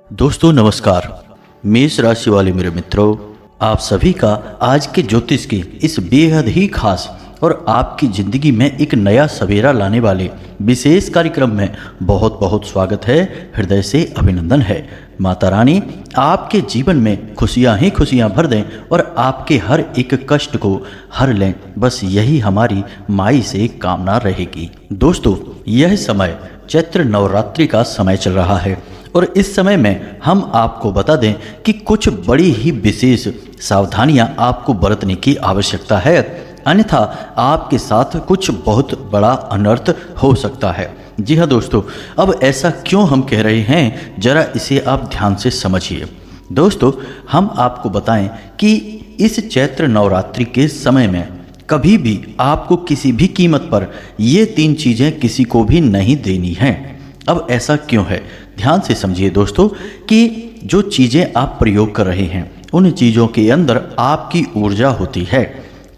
दोस्तों नमस्कार। मेष राशि वाले मेरे मित्रों, आप सभी का आज के ज्योतिष के इस बेहद ही खास और आपकी ज़िंदगी में एक नया सवेरा लाने वाले विशेष कार्यक्रम में बहुत बहुत स्वागत है। हृदय से अभिनंदन है। माता रानी आपके जीवन में खुशियां ही खुशियां भर दें और आपके हर एक कष्ट को हर लें, बस यही हमारी माई से कामना रहेगी। दोस्तों, यह समय चैत्र नवरात्रि का समय चल रहा है और इस समय में हम आपको बता दें कि कुछ बड़ी ही विशेष सावधानियां आपको बरतने की आवश्यकता है, अन्यथा आपके साथ कुछ बहुत बड़ा अनर्थ हो सकता है। जी हाँ दोस्तों, अब ऐसा क्यों हम कह रहे हैं, जरा इसे आप ध्यान से समझिए। दोस्तों, हम आपको बताएं कि इस चैत्र नवरात्रि के समय में कभी भी आपको किसी भी कीमत पर ये 3 चीज़ें किसी को भी नहीं देनी हैं। अब ऐसा क्यों है, ध्यान से समझिए दोस्तों कि जो चीज़ें आप प्रयोग कर रहे हैं उन चीज़ों के अंदर आपकी ऊर्जा होती है।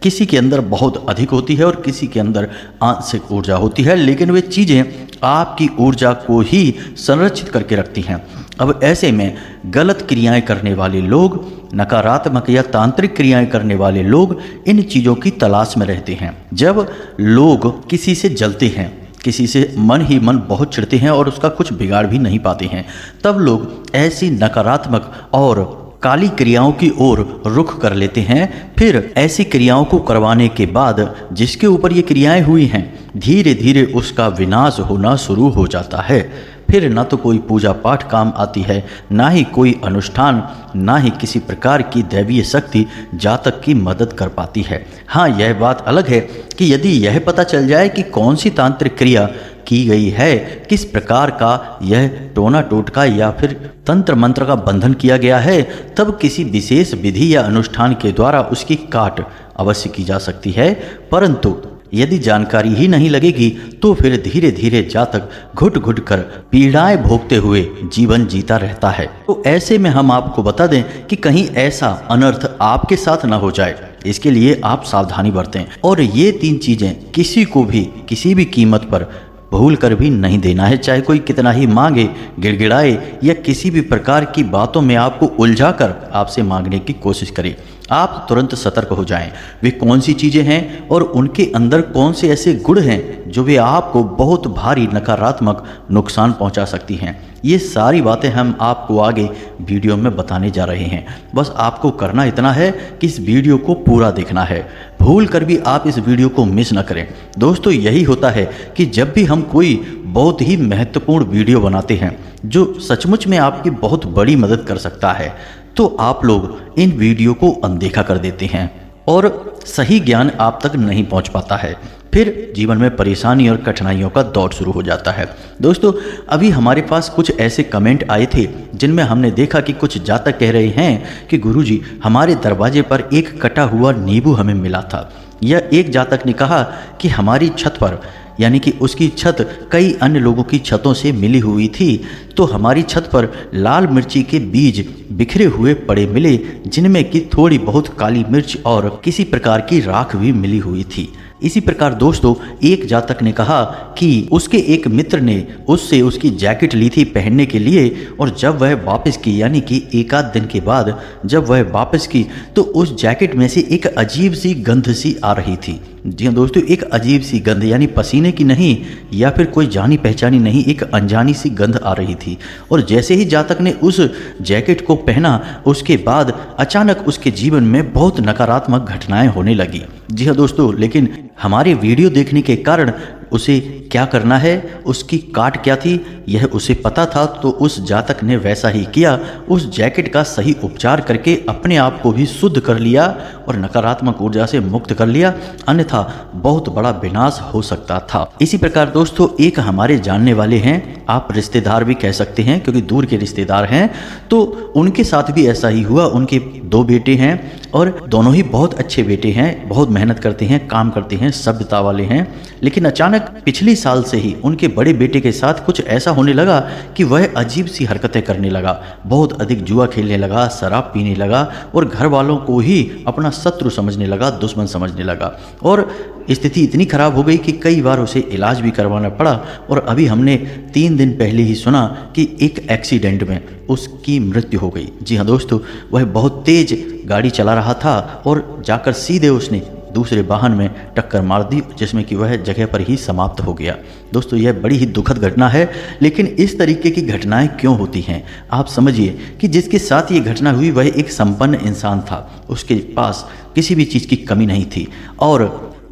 किसी के अंदर बहुत अधिक होती है और किसी के अंदर आंशिक ऊर्जा होती है, लेकिन वे चीज़ें आपकी ऊर्जा को ही संरक्षित करके रखती हैं। अब ऐसे में गलत क्रियाएं करने वाले लोग, नकारात्मक या तांत्रिक क्रियाएं करने वाले लोग इन चीज़ों की तलाश में रहते हैं। जब लोग किसी से जलते हैं, किसी से मन ही मन बहुत चिढ़ते हैं और उसका कुछ बिगाड़ भी नहीं पाते हैं, तब लोग ऐसी नकारात्मक और काली क्रियाओं की ओर रुख कर लेते हैं। फिर ऐसी क्रियाओं को करवाने के बाद जिसके ऊपर ये क्रियाएं हुई हैं, धीरे धीरे उसका विनाश होना शुरू हो जाता है। फिर ना तो कोई पूजा पाठ काम आती है, ना ही कोई अनुष्ठान, ना ही किसी प्रकार की दैवीय शक्ति जातक की मदद कर पाती है। हाँ, यह बात अलग है कि यदि यह पता चल जाए कि कौन सी तांत्रिक क्रिया की गई है, किस प्रकार का यह टोना टोटका या फिर तंत्र मंत्र का बंधन किया गया है, तब किसी विशेष विधि या अनुष्ठान के द्वारा उसकी काट अवश्य की जा सकती है। परंतु यदि जानकारी ही नहीं लगेगी तो फिर धीरे धीरे जातक घुट घुट कर पीड़ाएं भोगते हुए जीवन जीता रहता है। तो ऐसे में हम आपको बता दें कि कहीं ऐसा अनर्थ आपके साथ ना हो जाए, इसके लिए आप सावधानी बरतें और ये 3 चीज़ें किसी को भी किसी भी कीमत पर भूल कर भी नहीं देना है। चाहे कोई कितना ही मांगे, गिड़गिड़ाए या किसी भी प्रकार की बातों में आपको उलझा कर आपसे मांगने की कोशिश करे, आप तुरंत सतर्क हो जाएं। वे कौन सी चीज़ें हैं और उनके अंदर कौन से ऐसे गुण हैं जो वे आपको बहुत भारी नकारात्मक नुकसान पहुंचा सकती हैं। ये सारी बातें हम आपको आगे वीडियो में बताने जा रहे हैं। बस आपको करना इतना है कि इस वीडियो को पूरा देखना है, भूल कर भी आप इस वीडियो को मिस ना करें। दोस्तों, यही होता है कि जब भी हम कोई बहुत ही महत्वपूर्ण वीडियो बनाते हैं जो सचमुच में आपकी बहुत बड़ी मदद कर सकता है, तो आप लोग इन वीडियो को अनदेखा कर देते हैं और सही ज्ञान आप तक नहीं पहुंच पाता है। फिर जीवन में परेशानी और कठिनाइयों का दौर शुरू हो जाता है। दोस्तों, अभी हमारे पास कुछ ऐसे कमेंट आए थे जिनमें हमने देखा कि कुछ जातक कह रहे हैं कि गुरुजी, हमारे दरवाजे पर एक कटा हुआ नींबू हमें मिला था। या एक जातक ने कहा कि हमारी छत पर, यानी कि उसकी छत कई अन्य लोगों की छतों से मिली हुई थी, तो हमारी छत पर लाल मिर्ची के बीज बिखरे हुए पड़े मिले, जिनमें कि थोड़ी बहुत काली मिर्च और किसी प्रकार की राख भी मिली हुई थी। इसी प्रकार दोस्तों, एक जातक ने कहा कि उसके एक मित्र ने उससे उसकी जैकेट ली थी पहनने के लिए, और जब वह वापस की, यानी कि एक आध दिन के बाद जब वह वापस की, तो उस जैकेट में से एक अजीब सी गंध सी आ रही थी। जी हाँ दोस्तों, एक अजीब सी गंध, यानी पसीने की नहीं या फिर कोई जानी पहचानी नहीं, एक अनजानी सी गंध आ रही थी। और जैसे ही जातक ने उस जैकेट को पहना, उसके बाद अचानक उसके जीवन में बहुत नकारात्मक घटनाएं होने लगी। जी हाँ दोस्तों, लेकिन हमारे वीडियो देखने के कारण उसे क्या करना है, उसकी काट क्या थी, यह उसे पता था, तो उस जातक ने वैसा ही किया। उस जैकेट का सही उपचार करके अपने आप को भी शुद्ध कर लिया और नकारात्मक ऊर्जा से मुक्त कर लिया, अन्यथा बहुत बड़ा विनाश हो सकता था। इसी प्रकार दोस्तों, एक हमारे जानने वाले हैं, आप रिश्तेदार भी कह सकते हैं क्योंकि दूर के रिश्तेदार हैं, तो उनके साथ भी ऐसा ही हुआ। उनके 2 बेटे हैं और दोनों ही बहुत अच्छे बेटे हैं, बहुत मेहनत करते हैं, काम करते हैं, सभ्यता वाले हैं, लेकिन अचानक अचानक पिछले साल से ही उनके बड़े बेटे के साथ कुछ ऐसा होने लगा कि वह अजीब सी हरकतें करने लगा, बहुत अधिक जुआ खेलने लगा, शराब पीने लगा और घर वालों को ही अपना शत्रु समझने लगा, दुश्मन समझने लगा। और स्थिति इतनी खराब हो गई कि कई बार उसे इलाज भी करवाना पड़ा। और अभी हमने 3 दिन पहले ही सुना कि एक एक्सीडेंट में उसकी मृत्यु हो गई। जी हाँ दोस्तों, वह बहुत तेज गाड़ी चला रहा था और जाकर सीधे उसने दूसरे वाहन में टक्कर मार दी, जिसमें कि वह जगह पर ही समाप्त हो गया। दोस्तों, यह बड़ी ही दुखद घटना है, लेकिन इस तरीके की घटनाएं क्यों होती हैं? आप समझिए कि जिसके साथ ये घटना हुई वह एक संपन्न इंसान था, उसके पास किसी भी चीज़ की कमी नहीं थी और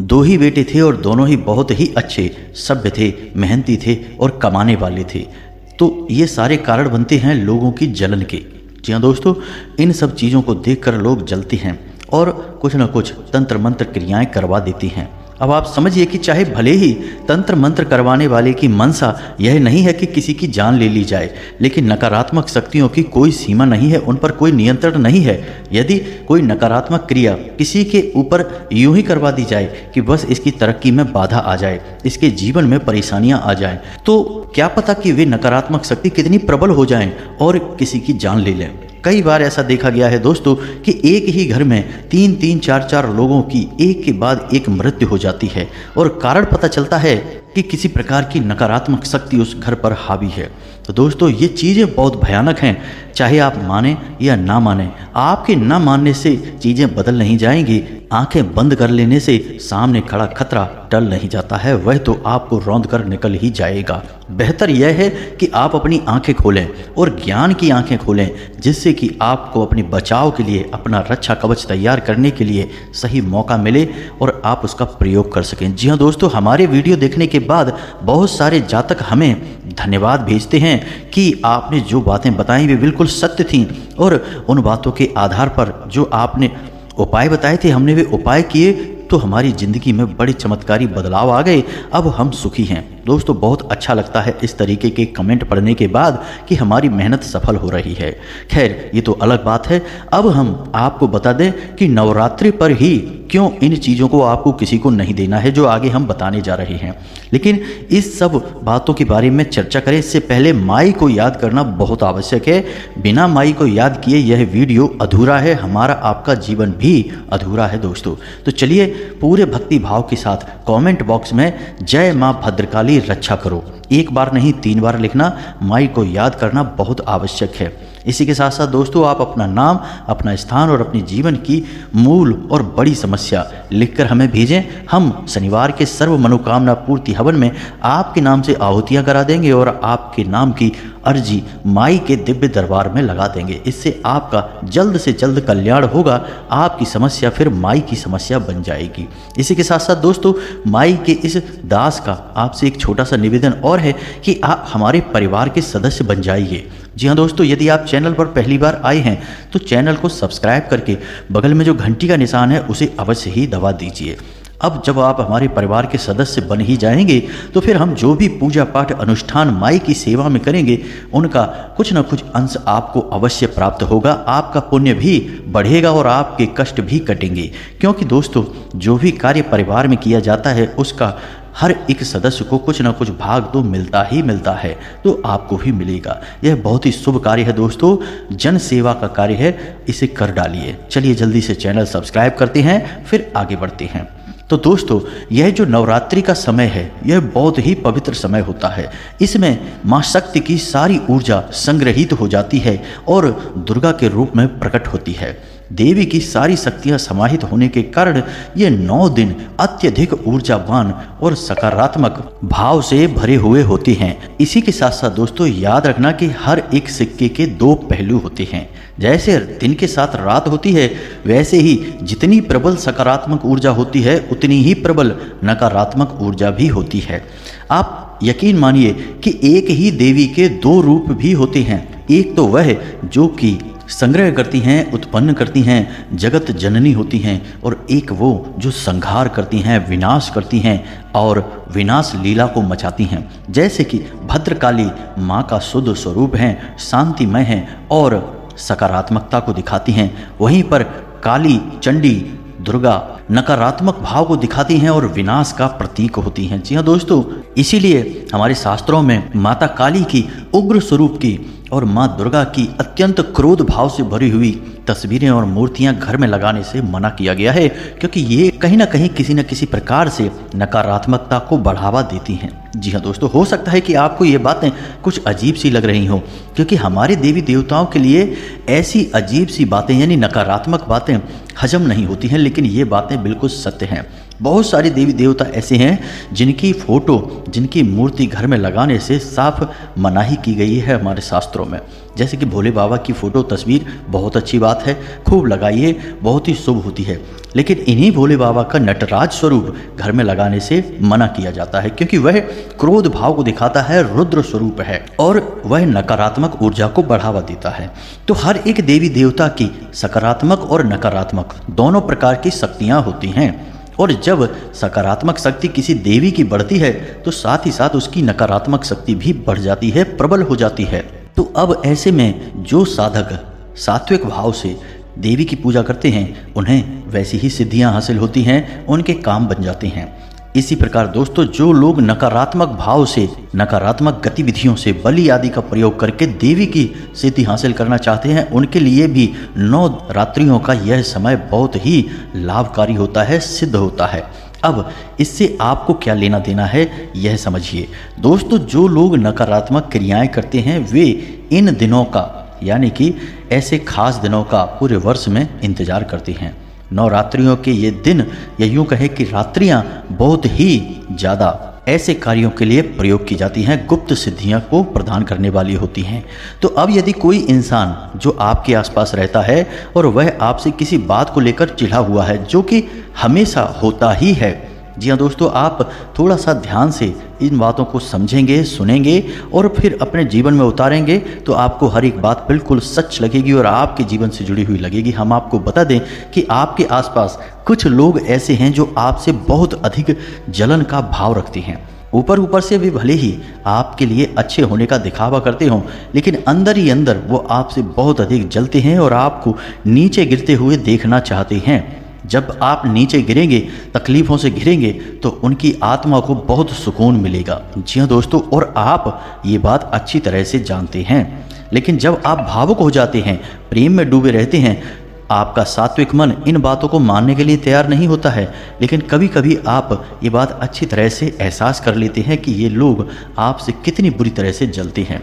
2 ही बेटे थे और दोनों ही बहुत ही अच्छे, सभ्य थे, मेहनती थे और कमाने वाले थे। तो ये सारे कारण बनते हैं लोगों की जलन के। जी हाँ दोस्तों, इन सब चीज़ों को देखकर लोग जलते हैं और कुछ न कुछ तंत्र मंत्र क्रियाएं करवा देती हैं। अब आप समझिए कि चाहे भले ही तंत्र मंत्र करवाने वाले की मंशा यह नहीं है कि किसी की जान ले ली जाए, लेकिन नकारात्मक शक्तियों की कोई सीमा नहीं है, उन पर कोई नियंत्रण नहीं है। यदि कोई नकारात्मक क्रिया किसी के ऊपर यूं ही करवा दी जाए कि बस इसकी तरक्की में बाधा आ जाए, इसके जीवन में परेशानियां आ जाएं, तो क्या पता कि वे नकारात्मक शक्ति कितनी प्रबल हो जाएं और किसी की जान ले लें। कई बार ऐसा देखा गया है दोस्तों कि एक ही घर में 3-3, 4-4 लोगों की एक के बाद एक मृत्यु हो जाती है और कारण पता चलता है कि किसी प्रकार की नकारात्मक शक्ति उस घर पर हावी है। तो दोस्तों, ये चीज़ें बहुत भयानक हैं, चाहे आप माने या ना माने। आपके ना मानने से चीज़ें बदल नहीं जाएंगी, आंखें बंद कर लेने से सामने खड़ा खतरा टल नहीं जाता है, वह तो आपको रौंद कर निकल ही जाएगा। बेहतर यह है कि आप अपनी आंखें खोलें और ज्ञान की आंखें खोलें, जिससे कि आपको अपने बचाव के लिए, अपना रक्षा कवच तैयार करने के लिए सही मौका मिले और आप उसका प्रयोग कर सकें। जी हाँ दोस्तों, हमारे वीडियो देखने के बाद बहुत सारे जातक हमें धन्यवाद भेजते हैं कि आपने जो बातें बताई वे बिल्कुल सत्य थीं और उन बातों के आधार पर जो आपने उपाय बताए थे, हमने वे उपाय किए तो हमारी ज़िंदगी में बड़े चमत्कारी बदलाव आ गए, अब हम सुखी हैं। दोस्तों, बहुत अच्छा लगता है इस तरीके के कमेंट पढ़ने के बाद कि हमारी मेहनत सफल हो रही है। खैर, ये तो अलग बात है। अब हम आपको बता दें कि नवरात्रि पर ही क्यों इन चीज़ों को आपको किसी को नहीं देना है, जो आगे हम बताने जा रहे हैं। लेकिन इस सब बातों के बारे में चर्चा करें इससे पहले माई को याद करना बहुत आवश्यक है। बिना माई को याद किए यह वीडियो अधूरा है, हमारा आपका जीवन भी अधूरा है दोस्तों। तो चलिए पूरे भक्ति भाव के साथ कमेंट बॉक्स में जय माँ भद्रकाली रक्षा करो 1 बार नहीं 3 बार लिखना। माई को याद करना बहुत आवश्यक है। इसी के साथ साथ दोस्तों, आप अपना नाम, अपना स्थान और अपनी जीवन की मूल और बड़ी समस्या लिखकर हमें भेजें। हम शनिवार के सर्व मनोकामना पूर्ति हवन में आपके नाम से आहुतियाँ करा देंगे और आपके नाम की अर्जी माई के दिव्य दरबार में लगा देंगे। इससे आपका जल्द से जल्द कल्याण होगा, आपकी समस्या फिर माई की समस्या बन जाएगी। इसी के साथ साथ दोस्तों, माई के इस दास का आपसे एक छोटा सा निवेदन और है कि आप हमारे परिवार के सदस्य बन जाइए। जी हाँ दोस्तों, यदि आप चैनल पर पहली बार आए हैं तो चैनल को सब्सक्राइब करके बगल में जो घंटी का निशान है उसे अवश्य ही दबा दीजिए। अब जब आप हमारे परिवार के सदस्य बन ही जाएंगे तो फिर हम जो भी पूजा पाठ अनुष्ठान माई की सेवा में करेंगे उनका कुछ न कुछ अंश आपको अवश्य प्राप्त होगा। आपका पुण्य भी बढ़ेगा और आपके कष्ट भी कटेंगे, क्योंकि दोस्तों जो भी कार्य परिवार में किया जाता है उसका हर एक सदस्य को कुछ ना कुछ भाग तो मिलता ही मिलता है, तो आपको भी मिलेगा। यह बहुत ही शुभ कार्य है दोस्तों, जन सेवा का कार्य है, इसे कर डालिए। चलिए जल्दी से चैनल सब्सक्राइब करते हैं, फिर आगे बढ़ते हैं। तो दोस्तों, यह जो नवरात्रि का समय है यह बहुत ही पवित्र समय होता है। इसमें माँ शक्ति की सारी ऊर्जा संग्रहित हो जाती है और दुर्गा के रूप में प्रकट होती है। देवी की सारी शक्तियां समाहित होने के कारण ये 9 दिन अत्यधिक ऊर्जावान और सकारात्मक भाव से भरे हुए होते हैं। इसी के साथ साथ दोस्तों याद रखना कि हर एक सिक्के के 2 पहलू होते हैं। जैसे दिन के साथ रात होती है, वैसे ही जितनी प्रबल सकारात्मक ऊर्जा होती है उतनी ही प्रबल नकारात्मक ऊर्जा भी होती है। आप यकीन मानिए कि एक ही देवी के 2 रूप भी होते हैं। एक तो वह जो कि संग्रह करती हैं, उत्पन्न करती हैं, जगत जननी होती हैं, और एक वो जो संहार करती हैं, विनाश करती हैं और विनाश लीला को मचाती हैं। जैसे कि भद्रकाली माँ का शुद्ध स्वरूप हैं, शांतिमय हैं और सकारात्मकता को दिखाती हैं। वहीं पर काली चंडी दुर्गा नकारात्मक भाव को दिखाती हैं और विनाश का प्रतीक होती हैं। जी हाँ दोस्तों, इसीलिए हमारे शास्त्रों में माता काली की उग्र स्वरूप की और माँ दुर्गा की अत्यंत क्रोध भाव से भरी हुई तस्वीरें और मूर्तियां घर में लगाने से मना किया गया है, क्योंकि ये कहीं ना कहीं किसी न किसी प्रकार से नकारात्मकता को बढ़ावा देती हैं। जी हाँ दोस्तों, हो सकता है कि आपको ये बातें कुछ अजीब सी लग रही हों, क्योंकि हमारे देवी देवताओं के लिए ऐसी अजीब सी बातें यानी नकारात्मक बातें हजम नहीं होती हैं, लेकिन ये बातें बिल्कुल सत्य हैं। बहुत सारे देवी देवता ऐसे हैं जिनकी फोटो, जिनकी मूर्ति घर में लगाने से साफ मनाही की गई है हमारे शास्त्रों में। जैसे कि भोले बाबा की फ़ोटो तस्वीर बहुत अच्छी बात है, खूब लगाइए, बहुत ही शुभ होती है। लेकिन इन्हीं भोले बाबा का नटराज स्वरूप घर में लगाने से मना किया जाता है, क्योंकि वह क्रोध भाव को दिखाता है, रुद्र स्वरूप है और वह नकारात्मक ऊर्जा को बढ़ावा देता है। तो हर एक देवी देवता की सकारात्मक और नकारात्मक दोनों प्रकार की शक्तियाँ होती हैं, और जब सकारात्मक शक्ति किसी देवी की बढ़ती है तो साथ ही साथ उसकी नकारात्मक शक्ति भी बढ़ जाती है, प्रबल हो जाती है। तो अब ऐसे में जो साधक सात्विक भाव से देवी की पूजा करते हैं उन्हें वैसी ही सिद्धियां हासिल होती हैं, उनके काम बन जाते हैं। इसी प्रकार दोस्तों, जो लोग नकारात्मक भाव से, नकारात्मक गतिविधियों से, बलि आदि का प्रयोग करके देवी की सिद्धि हासिल करना चाहते हैं, उनके लिए भी 9 रात्रियों का यह समय बहुत ही लाभकारी होता है, सिद्ध होता है। अब इससे आपको क्या लेना देना है यह समझिए दोस्तों। जो लोग नकारात्मक क्रियाएं करते हैं वे इन दिनों का, यानी कि ऐसे खास दिनों का पूरे वर्ष में इंतजार करते हैं। नवरात्रियों के ये दिन, या यूँ कहें कि रात्रियां बहुत ही ज़्यादा ऐसे कार्यों के लिए प्रयोग की जाती हैं, गुप्त सिद्धियां को प्रदान करने वाली होती हैं। तो अब यदि कोई इंसान जो आपके आसपास रहता है और वह आपसे किसी बात को लेकर चिढ़ा हुआ है, जो कि हमेशा होता ही है, जी हाँ दोस्तों, आप थोड़ा सा ध्यान से इन बातों को समझेंगे, सुनेंगे और फिर अपने जीवन में उतारेंगे तो आपको हर एक बात बिल्कुल सच लगेगी और आपके जीवन से जुड़ी हुई लगेगी। हम आपको बता दें कि आपके आसपास कुछ लोग ऐसे हैं जो आपसे बहुत अधिक जलन का भाव रखते हैं। ऊपर ऊपर से भी भले ही आपके लिए अच्छे होने का दिखावा करते हों, लेकिन अंदर ही अंदर वो आपसे बहुत अधिक जलते हैं और आपको नीचे गिरते हुए देखना चाहते हैं। जब आप नीचे गिरेंगे, तकलीफ़ों से घिरेंगे, तो उनकी आत्मा को बहुत सुकून मिलेगा। जी हाँ दोस्तों, और आप ये बात अच्छी तरह से जानते हैं। लेकिन जब आप भावुक हो जाते हैं, प्रेम में डूबे रहते हैं, आपका सात्विक मन इन बातों को मानने के लिए तैयार नहीं होता है। लेकिन कभी कभी आप ये बात अच्छी तरह से एहसास कर लेते हैं कि ये लोग आपसे कितनी बुरी तरह से जलते हैं।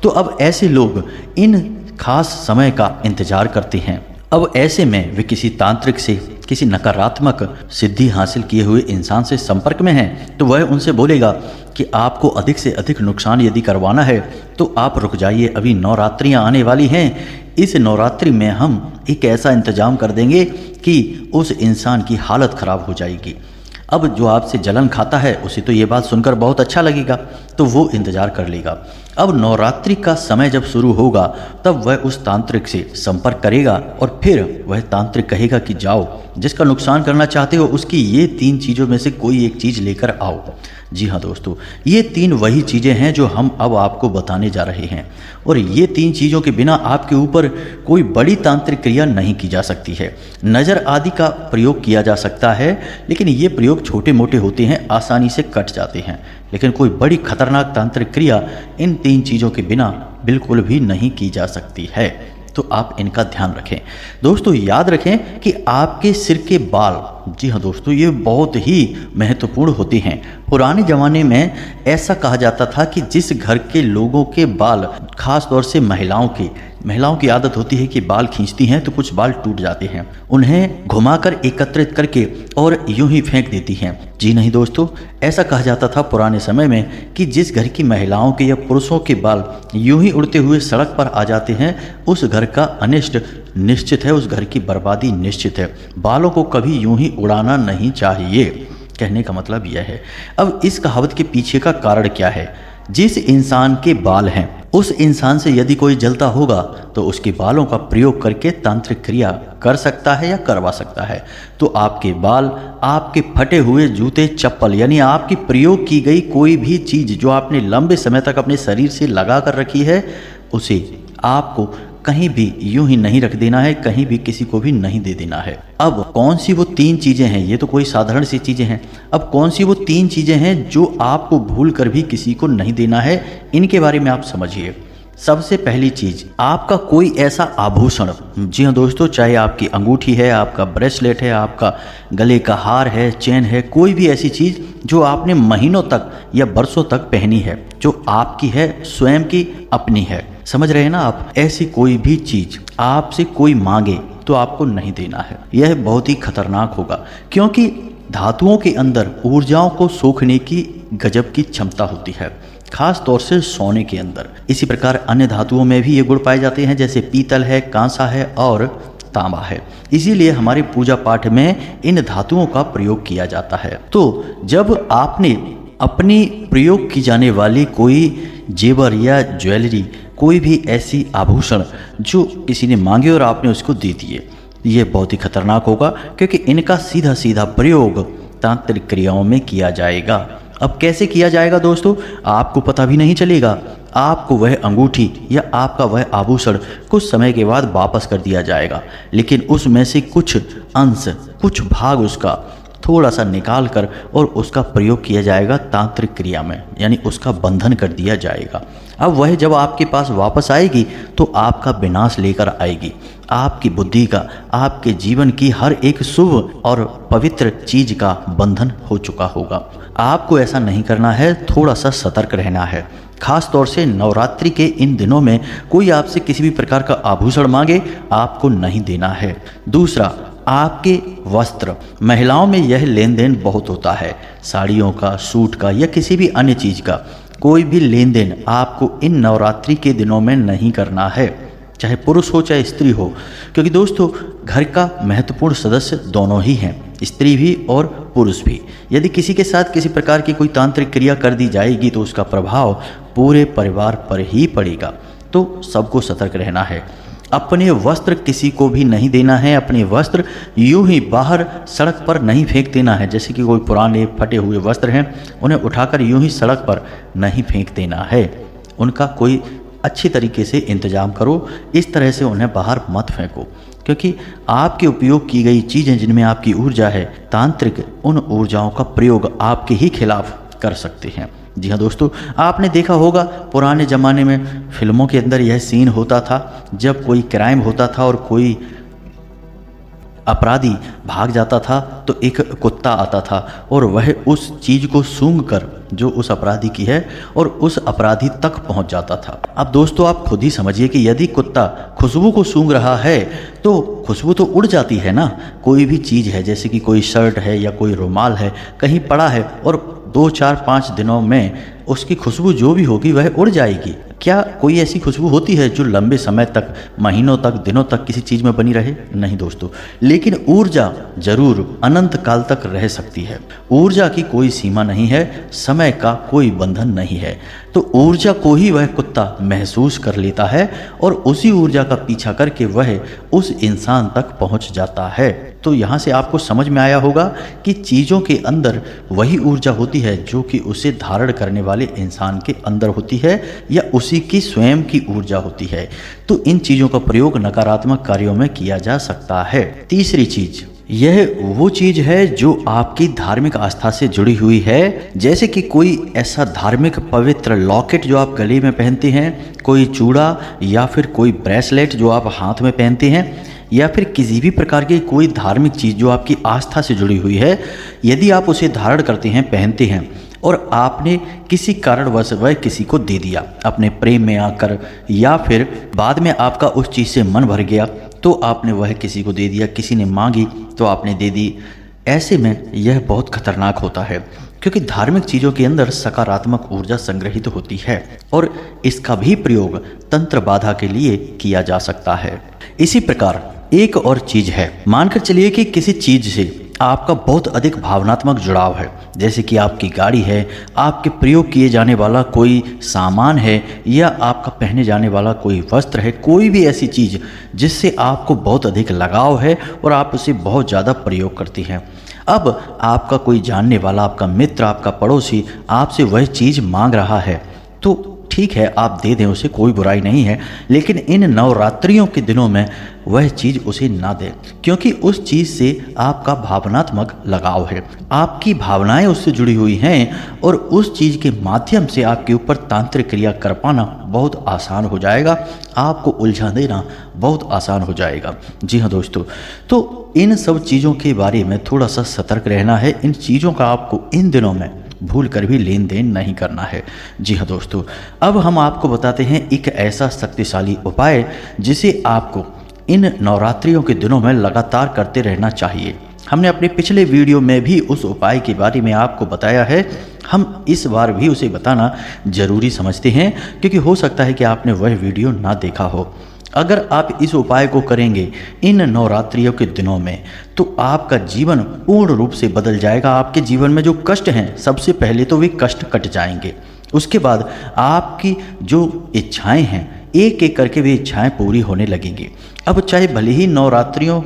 तो अब ऐसे लोग इन खास समय का इंतज़ार करते हैं। अब ऐसे में वे किसी तांत्रिक से, किसी नकारात्मक सिद्धि हासिल किए हुए इंसान से संपर्क में हैं, तो वह उनसे बोलेगा कि आपको अधिक से अधिक नुकसान यदि करवाना है तो आप रुक जाइए, अभी नवरात्रियां आने वाली हैं। इस नवरात्रि में हम एक ऐसा इंतजाम कर देंगे कि उस इंसान की हालत खराब हो जाएगी। अब जो आपसे जलन खाता है उसे तो ये बात सुनकर बहुत अच्छा लगेगा, तो वो इंतज़ार कर लेगा। अब नवरात्रि का समय जब शुरू होगा तब वह उस तांत्रिक से संपर्क करेगा और फिर वह तांत्रिक कहेगा कि जाओ, जिसका नुकसान करना चाहते हो उसकी ये 3 चीज़ों में से कोई एक चीज़ लेकर आओ। जी हाँ दोस्तों, ये 3 वही चीज़ें हैं जो हम अब आपको बताने जा रहे हैं, और ये 3 चीज़ों के बिना आपके ऊपर कोई बड़ी तांत्रिक क्रिया नहीं की जा सकती है। नज़र आदि का प्रयोग किया जा सकता है, लेकिन ये प्रयोग छोटे मोटे होते हैं, आसानी से कट जाते हैं। लेकिन कोई बड़ी खतरनाक तांत्रिक क्रिया इन 3 चीज़ों के बिना बिल्कुल भी नहीं की जा सकती है। तो आप इनका ध्यान रखें दोस्तों। याद रखें कि आपके सिर के बाल, जी हाँ दोस्तों, ये बहुत ही महत्वपूर्ण होते हैं। पुराने ज़माने में ऐसा कहा जाता था कि जिस घर के लोगों के बाल, खास तौर से महिलाओं की आदत होती है कि बाल खींचती हैं तो कुछ बाल टूट जाते हैं, उन्हें घुमाकर एकत्रित करके और यूं ही फेंक देती हैं। जी नहीं दोस्तों, ऐसा कहा जाता था पुराने समय में कि जिस घर की महिलाओं के या पुरुषों के बाल यूं ही उड़ते हुए सड़क पर आ जाते हैं, उस घर का अनिष्ट निश्चित है, उस घर की बर्बादी निश्चित है। बालों को कभी यूं ही उड़ाना नहीं चाहिए, कहने का मतलब यह है। अब इस कहावत के पीछे का कारण क्या है? जिस इंसान के बाल हैं उस इंसान से यदि कोई जलता होगा तो उसके बालों का प्रयोग करके तांत्रिक क्रिया कर सकता है या करवा सकता है। तो आपके बाल, आपके फटे हुए जूते चप्पल, यानी आपकी प्रयोग की गई कोई भी चीज़ जो आपने लंबे समय तक अपने शरीर से लगा कर रखी है, उसे आपको कहीं भी यूं ही नहीं रख देना है, कहीं भी किसी को भी नहीं दे देना है। अब कौन सी वो 3 चीजें हैं, ये तो कोई साधारण सी चीजें हैं। अब कौन सी वो 3 चीजें हैं जो आपको भूल कर भी किसी को नहीं देना है, इनके बारे में आप समझिए। सबसे पहली चीज, आपका कोई ऐसा आभूषण, जी हाँ दोस्तों, चाहे आपकी अंगूठी है, आपका ब्रेसलेट है, आपका गले का हार है, चेन है, कोई भी ऐसी चीज जो आपने महीनों तक या बरसों तक पहनी है, जो आपकी है, स्वयं की, अपनी है, समझ रहे हैं ना आप। ऐसी कोई भी चीज आपसे कोई मांगे तो आपको नहीं देना है। यह बहुत ही खतरनाक होगा, क्योंकि धातुओं के अंदर ऊर्जाओं को सोखने की गजब की क्षमता होती है, खास तौर से सोने के अंदर। इसी प्रकार अन्य धातुओं में भी ये गुण पाए जाते हैं, जैसे पीतल है, कांसा है और तांबा है। इसीलिए हमारे पूजा पाठ में इन धातुओं का प्रयोग किया जाता है। तो जब आपने अपनी प्रयोग की जाने वाली कोई जेवर या ज्वेलरी, कोई भी ऐसी आभूषण जो किसी ने मांगे और आपने उसको दे दिए, ये बहुत ही खतरनाक होगा, क्योंकि इनका सीधा सीधा प्रयोग तांत्रिक क्रियाओं में किया जाएगा। अब कैसे किया जाएगा दोस्तों, आपको पता भी नहीं चलेगा। आपको वह अंगूठी या आपका वह आभूषण कुछ समय के बाद वापस कर दिया जाएगा, लेकिन उसमें से कुछ अंश, कुछ भाग उसका थोड़ा सा निकाल कर और उसका प्रयोग किया जाएगा तांत्रिक क्रिया में, यानी उसका बंधन कर दिया जाएगा। अब वह जब आपके पास वापस आएगी तो आपका विनाश लेकर आएगी। आपकी बुद्धि का, आपके जीवन की हर एक शुभ और पवित्र चीज का बंधन हो चुका होगा। आपको ऐसा नहीं करना है, थोड़ा सा सतर्क रहना है। खास तौर से नवरात्रि के इन दिनों में कोई आपसे किसी भी प्रकार का आभूषण मांगे, आपको नहीं देना है। दूसरा, आपके वस्त्र, महिलाओं में यह लेन देन बहुत होता है, साड़ियों का, सूट का या किसी भी अन्य चीज का कोई भी लेन देन आपको इन नवरात्रि के दिनों में नहीं करना है, चाहे पुरुष हो चाहे स्त्री हो, क्योंकि दोस्तों घर का महत्वपूर्ण सदस्य दोनों ही हैं, स्त्री भी और पुरुष भी। यदि किसी के साथ किसी प्रकार की कोई तांत्रिक क्रिया कर दी जाएगी तो उसका प्रभाव पूरे परिवार पर ही पड़ेगा। तो सबको सतर्क रहना है। अपने वस्त्र किसी को भी नहीं देना है। अपने वस्त्र यूं ही बाहर सड़क पर नहीं फेंक देना है। जैसे कि कोई पुराने फटे हुए वस्त्र हैं, उन्हें उठाकर यूं ही सड़क पर नहीं फेंक देना है। उनका कोई अच्छी तरीके से इंतजाम करो, इस तरह से उन्हें बाहर मत फेंको, क्योंकि आपके उपयोग की गई चीज़ें जिनमें आपकी ऊर्जा है, तांत्रिक उन ऊर्जाओं का प्रयोग आपके ही खिलाफ कर सकते हैं। जी हाँ दोस्तों, आपने देखा होगा पुराने ज़माने में फिल्मों के अंदर यह सीन होता था, जब कोई क्राइम होता था और कोई अपराधी भाग जाता था तो एक कुत्ता आता था और वह उस चीज़ को सूंघ कर, जो उस अपराधी की है, और उस अपराधी तक पहुंच जाता था। अब दोस्तों आप खुद ही समझिए कि यदि कुत्ता खुशबू को सूंघ रहा है तो खुशबू तो उड़ जाती है ना। कोई भी चीज़ है, जैसे कि कोई शर्ट है या कोई रुमाल है, कहीं पड़ा है और 2, 4, 5 दिनों में उसकी खुशबू जो भी होगी वह उड़ जाएगी। क्या कोई ऐसी खुशबू होती है जो लंबे समय तक, महीनों तक, दिनों तक किसी चीज़ में बनी रहे? नहीं दोस्तों। लेकिन ऊर्जा जरूर अनंत काल तक रह सकती है। ऊर्जा की कोई सीमा नहीं है, समय का कोई बंधन नहीं है। तो ऊर्जा को ही वह कुत्ता महसूस कर लेता है और उसी ऊर्जा का पीछा करके वह उस इंसान तक पहुंच जाता है। तो यहाँ से आपको समझ में आया होगा कि चीज़ों के अंदर वही ऊर्जा होती है जो कि उसे धारण करने वाले इंसान के अंदर होती है या उसी की स्वयं की ऊर्जा होती है। तो इन चीज़ों का प्रयोग नकारात्मक कार्यों में किया जा सकता है। तीसरी चीज़, यह वो चीज़ है जो आपकी धार्मिक आस्था से जुड़ी हुई है, जैसे कि कोई ऐसा धार्मिक पवित्र लॉकेट जो आप गले में पहनते हैं, कोई चूड़ा या फिर कोई ब्रेसलेट जो आप हाथ में पहनते हैं, या फिर किसी भी प्रकार की कोई धार्मिक चीज़ जो आपकी आस्था से जुड़ी हुई है। यदि आप उसे धारण करते हैं, पहनते हैं और आपने किसी कारणवश वह किसी को दे दिया अपने प्रेम में आकर, या फिर बाद में आपका उस चीज़ से मन भर गया तो आपने वह किसी को दे दिया, किसी ने मांगी तो आपने दे दी, ऐसे में यह बहुत खतरनाक होता है, क्योंकि धार्मिक चीज़ों के अंदर सकारात्मक ऊर्जा संग्रहित होती है और इसका भी प्रयोग तंत्र बाधा के लिए किया जा सकता है। इसी प्रकार एक और चीज़ है, मानकर चलिए कि किसी चीज़ से आपका बहुत अधिक भावनात्मक जुड़ाव है, जैसे कि आपकी गाड़ी है, आपके प्रयोग किए जाने वाला कोई सामान है, या आपका पहने जाने वाला कोई वस्त्र है, कोई भी ऐसी चीज़ जिससे आपको बहुत अधिक लगाव है और आप उसे बहुत ज़्यादा प्रयोग करती हैं। अब आपका कोई जानने वाला, आपका मित्र, आपका पड़ोसी आपसे वह चीज़ मांग रहा है, तो ठीक है, आप दे दें उसे, कोई बुराई नहीं है, लेकिन इन नवरात्रियों के दिनों में वह चीज़ उसे ना दें, क्योंकि उस चीज़ से आपका भावनात्मक लगाव है, आपकी भावनाएं उससे जुड़ी हुई हैं और उस चीज़ के माध्यम से आपके ऊपर तांत्रिक क्रिया कर पाना बहुत आसान हो जाएगा, आपको उलझा देना बहुत आसान हो जाएगा। जी हाँ दोस्तों, तो इन सब चीज़ों के बारे में थोड़ा सा सतर्क रहना है। इन चीज़ों का आपको इन दिनों में भूल कर भी लेन देन नहीं करना है। जी हाँ दोस्तों, अब हम आपको बताते हैं एक ऐसा शक्तिशाली उपाय जिसे आपको इन नवरात्रियों के दिनों में लगातार करते रहना चाहिए। हमने अपने पिछले वीडियो में भी उस उपाय के बारे में आपको बताया है, हम इस बार भी उसे बताना जरूरी समझते हैं, क्योंकि हो सकता है कि आपने वह वीडियो ना देखा हो। अगर आप इस उपाय को करेंगे इन नवरात्रियों के दिनों में, तो आपका जीवन पूर्ण रूप से बदल जाएगा। आपके जीवन में जो कष्ट हैं, सबसे पहले तो वे कष्ट कट जाएंगे। उसके बाद आपकी जो इच्छाएं हैं, एक एक करके वे इच्छाएं पूरी होने लगेंगी। अब चाहे भले ही नवरात्रियों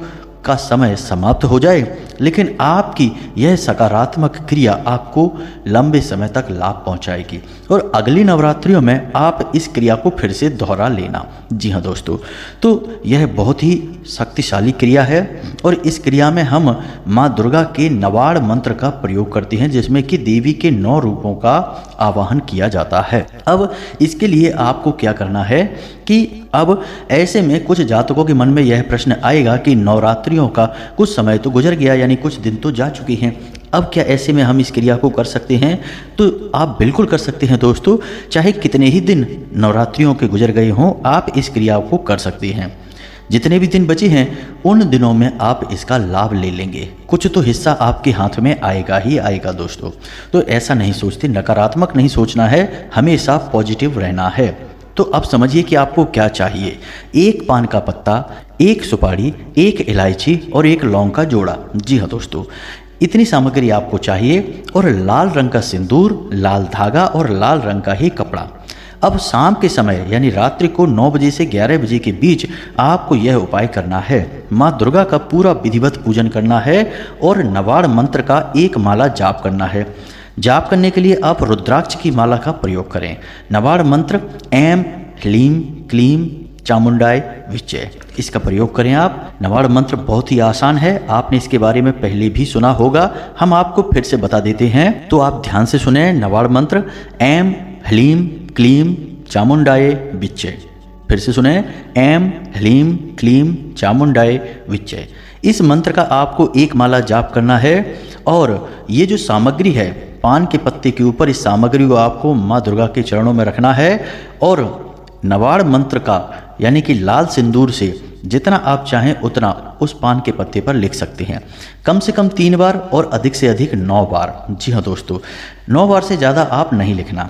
का समय समाप्त हो जाए, लेकिन आपकी यह सकारात्मक क्रिया आपको लंबे समय तक लाभ पहुंचाएगी और अगली नवरात्रियों में आप इस क्रिया को फिर से दोहरा लेना। जी हाँ दोस्तों, तो यह बहुत ही शक्तिशाली क्रिया है और इस क्रिया में हम माँ दुर्गा के नवाड़ मंत्र का प्रयोग करते हैं, जिसमें कि देवी के 9 रूपों का आवाहन किया जाता है। अब इसके लिए आपको क्या करना है कि अब ऐसे में कुछ जातकों के मन में यह प्रश्न आएगा कि नवरात्रियों का कुछ समय तो गुजर गया, यानी कुछ दिन तो जा चुके हैं, अब क्या ऐसे में हम इस क्रिया को कर सकते हैं? तो आप बिल्कुल कर सकते हैं दोस्तों, चाहे कितने ही दिन नवरात्रियों के गुजर गए हों, आप इस क्रिया को कर सकते हैं। जितने भी दिन बचे हैं उन दिनों में आप इसका लाभ ले लेंगे, कुछ तो हिस्सा आपके हाथ में आएगा ही आएगा दोस्तों। तो ऐसा नहीं सोचते, नकारात्मक नहीं सोचना है, हमेशा पॉजिटिव रहना है। तो अब समझिए कि आपको क्या चाहिए। 1 पान का पत्ता, 1 सुपारी, 1 इलायची और 1 लौंग का जोड़ा। जी हाँ दोस्तों, इतनी सामग्री आपको चाहिए और लाल रंग का सिंदूर, लाल धागा और लाल रंग का ही कपड़ा। अब शाम के समय यानी रात्रि को 9 बजे से 11 बजे के बीच आपको यह उपाय करना है। माँ दुर्गा का पूरा विधिवत पूजन करना है और नवाड़ मंत्र का 1 माला जाप करना है। जाप करने के लिए आप रुद्राक्ष की माला का प्रयोग करें। नवाड़ मंत्र ऐं ह्लीं क्लीं चामुंडाय विच्चे, इसका प्रयोग करें आप। नवाड़ मंत्र बहुत ही आसान है, आपने इसके बारे में पहले भी सुना होगा, हम आपको फिर से बता देते हैं, तो आप ध्यान से सुने। नवाड़ मंत्र ऐं ह्लीं क्लीं चामुंडाय विच्चे, फिर से सुने, ऐं ह्लीं क्लीं चामुंडाय विच्चे। इस मंत्र का आपको 1 माला जाप करना है और ये जो सामग्री है पान के पत्ते के ऊपर, इस सामग्री को आपको माँ दुर्गा के चरणों में रखना है और नवाड़ मंत्र का यानी कि लाल सिंदूर से जितना आप चाहें उतना उस पान के पत्ते पर लिख सकते हैं। कम से कम 3 बार और अधिक से अधिक 9 बार। जी हाँ दोस्तों, 9 बार से ज़्यादा आप नहीं लिखना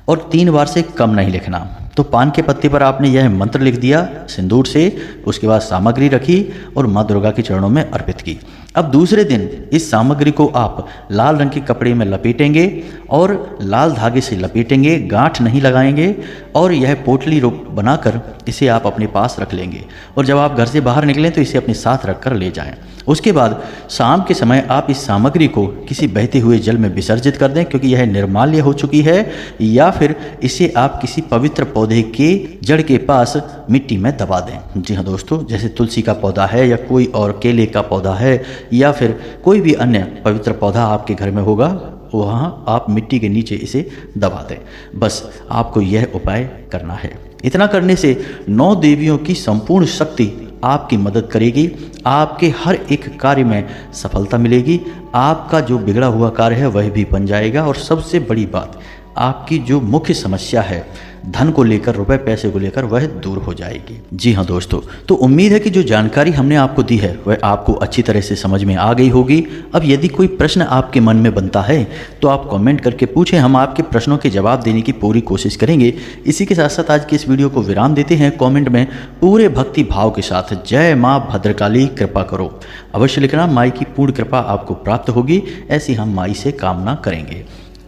और 3 बार से कम नहीं लिखना। तो पान के पत्ते पर आपने यह मंत्र लिख दिया सिंदूर से, उसके बाद सामग्री रखी और माँ दुर्गा के चरणों में अर्पित की। अब दूसरे दिन इस सामग्री को आप लाल रंग के कपड़े में लपेटेंगे और लाल धागे से लपेटेंगे, गांठ नहीं लगाएंगे और यह पोटली रूप बनाकर इसे आप अपने पास रख लेंगे और जब आप घर से बाहर निकलें तो इसे अपने साथ रखकर ले जाएं। उसके बाद शाम के समय आप इस सामग्री को किसी बहते हुए जल में विसर्जित कर दें, क्योंकि यह निर्माल्य हो चुकी है, या फिर इसे आप किसी पवित्र पौधे के जड़ के पास मिट्टी में दबा दें। जी हाँ दोस्तों, जैसे तुलसी का पौधा है या कोई और केले का पौधा है या फिर कोई भी अन्य पवित्र पौधा आपके घर में होगा, वहाँ आप मिट्टी के नीचे इसे दबा दें। बस आपको यह उपाय करना है। इतना करने से 9 देवियों की संपूर्ण शक्ति आपकी मदद करेगी, आपके हर एक कार्य में सफलता मिलेगी, आपका जो बिगड़ा हुआ कार्य है वह भी बन जाएगा और सबसे बड़ी बात, आपकी जो मुख्य समस्या है धन को लेकर, रुपए पैसे को लेकर, वह दूर हो जाएगी। जी हाँ दोस्तों, तो उम्मीद है कि जो जानकारी हमने आपको दी है वह आपको अच्छी तरह से समझ में आ गई होगी। अब यदि कोई प्रश्न आपके मन में बनता है तो आप कमेंट करके पूछें, हम आपके प्रश्नों के जवाब देने की पूरी कोशिश करेंगे। इसी के साथ साथ आज के इस वीडियो को विराम देते हैं। कॉमेंट में पूरे भक्ति भाव के साथ जय माँ भद्रकाली कृपा करो अवश्य लिखना, माई की पूर्ण कृपा आपको प्राप्त होगी, ऐसी हम माई से कामना करेंगे।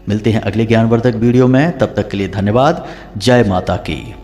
मिलते हैं अगले ज्ञानवर्धक वीडियो में, तब तक के लिए धन्यवाद। जय माता की।